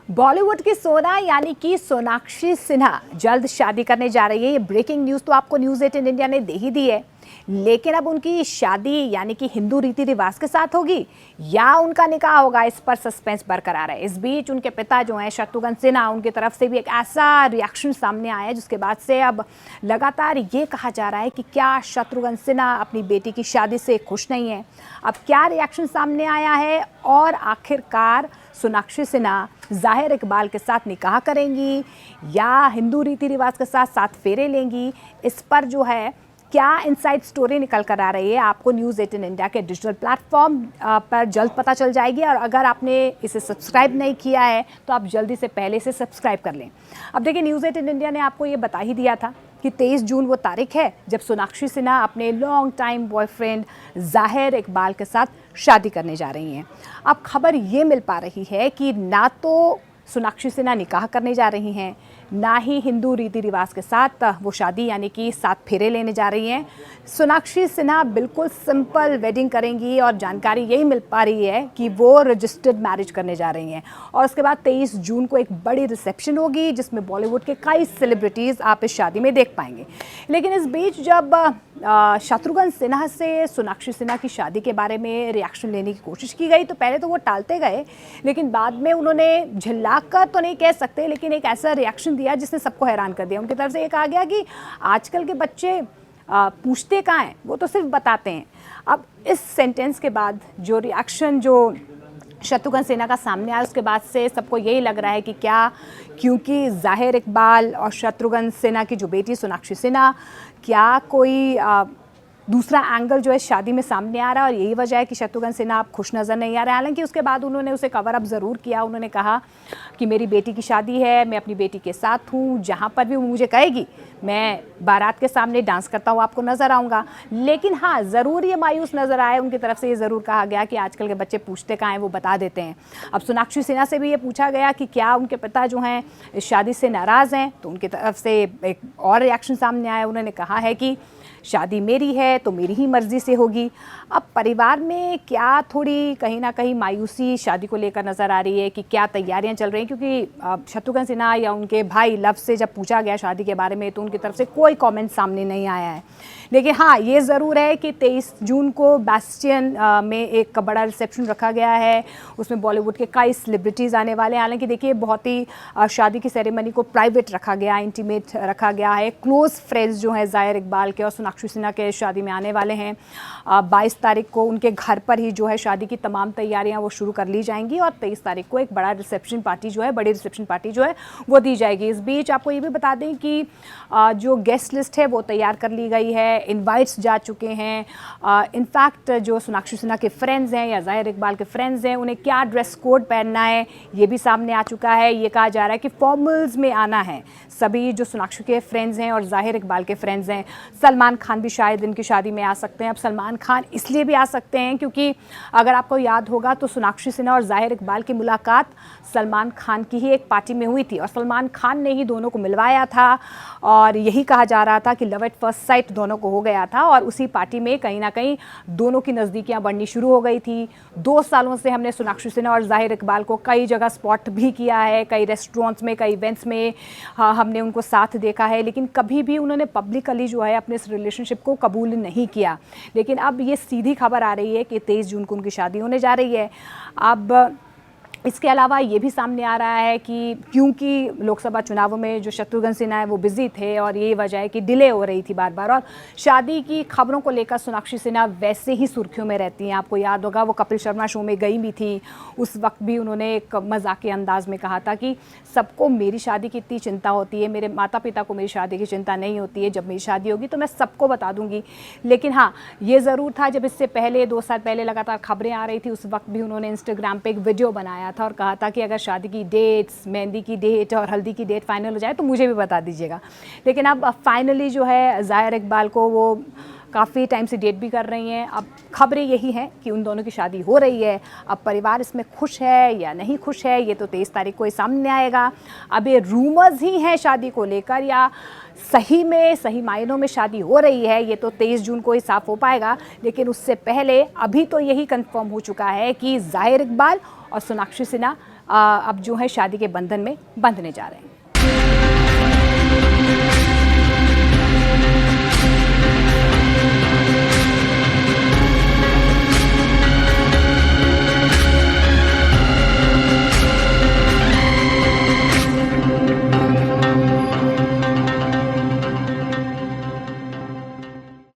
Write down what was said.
बॉलीवुड की सोना यानी कि सोनाक्षी सिन्हा जल्द शादी करने जा रही है। ये ब्रेकिंग न्यूज़ तो आपको न्यूज़ 18 इंडिया ने दे ही दी है, लेकिन अब उनकी शादी यानी कि हिंदू रीति रिवाज के साथ होगी या उनका निकाह होगा, इस पर सस्पेंस बरकरार है। इस बीच उनके पिता जो हैं शत्रुघ्न सिन्हा, उनकी तरफ से भी एक ऐसा रिएक्शन सामने आया है जिसके बाद से अब लगातार ये कहा जा रहा है कि क्या शत्रुघ्न सिन्हा अपनी बेटी की शादी से खुश नहीं है। अब क्या रिएक्शन सामने आया है और आखिरकार सोनाक्षी सिन्हा ज़ाहिर इकबाल के साथ निकाह करेंगी या हिंदू रीति रिवाज के साथ 7 फेरे लेंगी, इस पर जो है क्या इनसाइड स्टोरी निकल कर आ रही है आपको न्यूज़ 18 इंडिया के डिजिटल प्लेटफॉर्म पर जल्द पता चल जाएगी। और अगर आपने इसे सब्सक्राइब नहीं किया है तो आप जल्दी से पहले इसे सब्सक्राइब कर लें। अब देखिए, न्यूज़ 18 इंडिया ने आपको ये बता ही दिया था कि 23 जून वो तारीख है जब सोनाक्षी सिन्हा अपने लॉन्ग टाइम बॉयफ्रेंड ज़ाहिर इकबाल के साथ शादी करने जा रही हैं। अब खबर ये मिल पा रही है कि ना तो सोनाक्षी सिन्हा निकाह करने जा रही हैं, ना ही हिंदू रीति रिवाज के साथ वो शादी यानी कि 7 फेरे लेने जा रही हैं। सोनाक्षी सिन्हा बिल्कुल सिंपल वेडिंग करेंगी और जानकारी यही मिल पा रही है कि वो रजिस्टर्ड मैरिज करने जा रही हैं। और उसके बाद 23 जून को एक बड़ी रिसेप्शन होगी जिसमें बॉलीवुड के कई सेलिब्रिटीज़ आप इस शादी में देख पाएंगे। लेकिन इस बीच जब शत्रुघ्न सिन्हा से सोनाक्षी सिन्हा की शादी के बारे में रिएक्शन लेने की कोशिश की गई तो पहले तो वो टालते गए, लेकिन बाद में उन्होंने झिल्लाकर तो नहीं कह सकते, लेकिन एक ऐसा रिएक्शन दिया जिसने सबको हैरान कर दिया। उनकी तरफ से ये कहा गया कि आजकल के बच्चे पूछते कहाँ हैं, वो तो सिर्फ बताते हैं। अब इस सेंटेंस के बाद जो रिएक्शन जो शत्रुघ्न सिन्हा का सामने आया उसके बाद से सबको यही लग रहा है कि क्या क्योंकि ज़ाहिर इकबाल और शत्रुघ्न सिन्हा की जो बेटी सोनाक्षी सिन्हा, क्या कोई दूसरा एंगल जो है शादी में सामने आ रहा है और यही वजह है कि शत्रुघ्न सिन्हा आप खुश नज़र नहीं आ रहे। हालांकि उसके बाद उन्होंने उसे कवर अप ज़रूर किया। उन्होंने कहा कि मेरी बेटी की शादी है, मैं अपनी बेटी के साथ हूँ, जहाँ पर भी वो मुझे कहेगी मैं बारात के सामने डांस करता हूँ आपको नज़र आऊँगा। लेकिन हाँ, ज़रूर ये मायूस नज़र आए। उनकी तरफ से ये ज़रूर कहा गया कि आजकल के बच्चे पूछते कहाँ हैं, वो बता देते हैं। अब सोनाक्षी सिन्हा से भी ये पूछा गया कि क्या उनके पिता जो हैं इस शादी से नाराज़ हैं, तो उनकी तरफ से एक और रिएक्शन सामने आया। उन्होंने कहा है कि शादी मेरी है तो मेरी ही मर्ज़ी से होगी। अब परिवार में क्या थोड़ी कहीं ना कहीं मायूसी शादी को लेकर नज़र आ रही है कि क्या तैयारियां चल रही हैं, क्योंकि शत्रुघ्न सिन्हा या उनके भाई लव से जब पूछा गया शादी के बारे में तो उनकी तरफ से कोई कमेंट सामने नहीं आया है। लेकिन हाँ, ये ज़रूर है कि 23 जून को बैस्टियन में एक बड़ा रिसेप्शन रखा गया है। उसमें बॉलीवुड के कई सेलिब्रिटीज़ आने वाले हैं। हालांकि देखिए, बहुत ही शादी की सेरेमनी को प्राइवेट रखा गया, इंटीमेट रखा गया है। क्लोज़ फ्रेंड्स जो हैं ज़ाहिर इकबाल के और सोनाक्षी सिन्हा के शादी में आने वाले हैं। 22 तारीख को उनके घर पर ही जो है शादी की तमाम तैयारियां वो शुरू कर ली जाएंगी और 23 तारीख को एक बड़ा रिसेप्शन पार्टी जो है, बड़ी रिसेप्शन पार्टी जो है वो दी जाएगी। इस बीच आपको ये भी बता दें कि जो गेस्ट लिस्ट है वो तैयार कर ली गई है, इनवाइट्स जा चुके हैं। इनफैक्ट जो सोनाक्षी सिन्हा के फ्रेंड्स हैं या ज़ाहिर इकबाल के फ्रेंड्स हैं, उन्हें क्या ड्रेस कोड पहनना है ये भी सामने आ चुका है। ये कहा जा रहा है कि फॉर्मल्स में आना है सभी जो सोनाक्षी के फ्रेंड्स हैं और ज़ाहिर इकबाल के फ्रेंड्स हैं। सलमान खान भी शायद इनकी शादी में आ सकते हैं। अब सलमान खान इसलिए भी आ सकते हैं क्योंकि अगर आपको याद होगा तो सोनाक्षी सिन्हा और ज़ाहिर इकबाल की मुलाकात सलमान खान की ही एक पार्टी में हुई थी और सलमान खान ने ही दोनों को मिलवाया था और यही कहा जा रहा था कि लव एट फर्स्ट साइट दोनों को हो गया था और उसी पार्टी में कहीं ना कहीं दोनों की नज़दीकियां बढ़नी शुरू हो गई थी। 2 सालों से हमने सोनाक्षी सिन्हा और ज़ाहिर इकबाल को कई जगह स्पॉट भी किया है, कई रेस्टोरेंट्स में, कई इवेंट्स में हमने उनको साथ देखा है, लेकिन कभी भी उन्होंने पब्लिकली जो है अपने इस रिलेशनशिप को कबूल नहीं किया। लेकिन अब ये सीधी खबर आ रही है कि 23 जून को उनकी शादी होने जा रही है। अब इसके अलावा ये भी सामने आ रहा है कि क्योंकि लोकसभा चुनावों में जो शत्रुघ्न सिन्हा है वो बिजी थे और ये वजह है कि डिले हो रही थी बार बार, और शादी की खबरों को लेकर सोनाक्षी सिन्हा वैसे ही सुर्खियों में रहती हैं। आपको याद होगा वो कपिल शर्मा शो में गई भी थी, उस वक्त भी उन्होंने एक मजाकिया अंदाज में कहा था कि सबको मेरी शादी की इतनी चिंता होती है, मेरे माता पिता को मेरी शादी की चिंता नहीं होती है, जब मेरी शादी होगी तो मैं सबको बता दूंगी। लेकिन हाँ, ये ज़रूर था जब इससे पहले 2 साल पहले लगातार खबरें आ रही थी, उस वक्त भी उन्होंने इंस्टाग्राम पर एक वीडियो बनाया था और कहा था कि अगर शादी की डेट्स, मेहंदी की डेट और हल्दी की डेट फाइनल हो जाए तो मुझे भी बता दीजिएगा। लेकिन अब फाइनली जो है ज़ाहिर इकबाल को वो काफ़ी टाइम से डेट भी कर रही हैं। अब खबरें यही हैं कि उन दोनों की शादी हो रही है। अब परिवार इसमें खुश है या नहीं खुश है ये तो 23 तारीख को ही सामने आएगा। अब ये रूमर्स ही हैं शादी को लेकर या सही में, सही मायनों में शादी हो रही है, ये तो 23 जून को ही साफ हो पाएगा। लेकिन उससे पहले अभी तो यही कंफर्म हो चुका है कि ज़ाहिर इकबाल और सोनाक्षी सिन्हा अब जो है शादी के बंधन में बंधने जा रहे हैं।